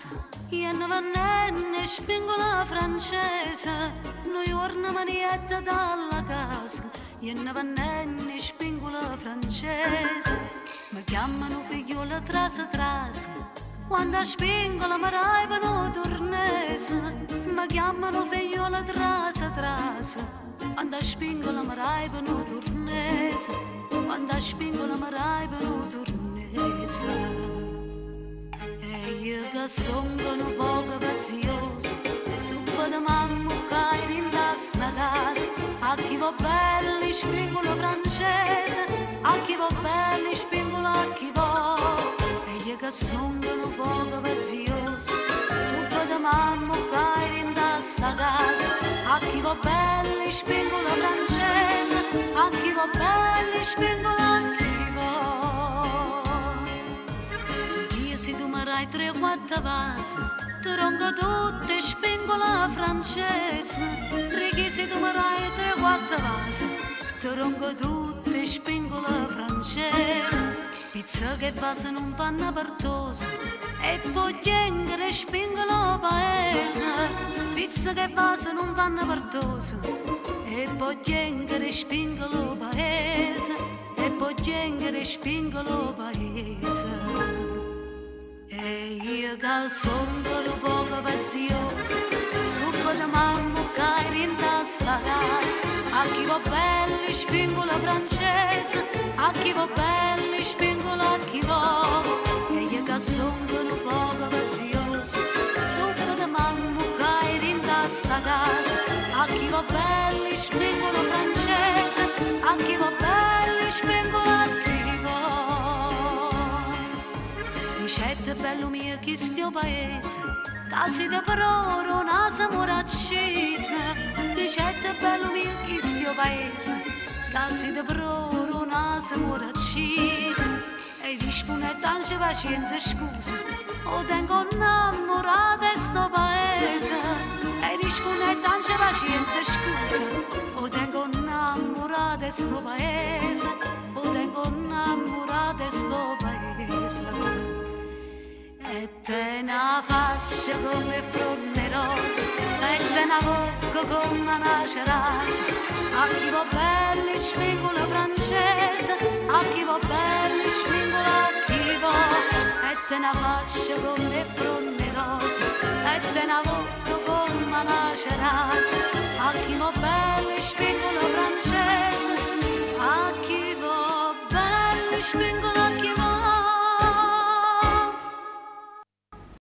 casa, io ne vannenne spingola francese, noi orna manietta dalla casa, io ne vannenne spingola francese, mi chiamano figliola trasa trasa, quando spingola mi raipano tornese, mi chiamano figliola trasa trasa, quando spingola mi raipano tornese, quando spingola mi raipano tornese. Io che sono un poco pazioso, subito da mamma che in sta casa, a chi va bene spingola francese, a chi va bene spingola a chi va. E io che sono un poco pazioso, subito da mamma che in sta casa, a chi va bene spingola francese, a chi va bene spingola a chi va. Se tu mi rai 3-4 vasi, ti rongo tutte spingola francese. Righi se tu mi rai 3-4 vasi, ti rongo tutte spingola francese. Pizza che vasi non fanno pertoso, e poi gengere spingola paese. Pizza che vasi non fanno pertoso, e poi gengere spingola paese. E poi gengere spingola paese. E io che sono un poco pazioso, subito mamma che in sta casa, a chi va bene spingola francese, a chi va bene spingola a chi va. E io che sono un poco pazioso, subito mamma che in sta casa, a chi va bene spingola francese, a chi va bene spingola a chi va. Dicette bello mio che sto paese, casi da parole nasa moraccisa. Dicette bello mio che sto paese, casi da parole nasa moraccisa. E disponete anche pazienza e scusa, o tengo innamorata sto paese. E disponete anche pazienza e scusa, o tengo innamorata sto paese, o tengo innamorata sto paese. E te na faccia come fronde rose, e te na bocca come una cerasa, a chi va bene spingola francese, a chi va bene spingola a chi va. E te na faccia come fronde rose, e te na bocca come una cerasa, a chi va bene spingola francese, a chi va bene spingola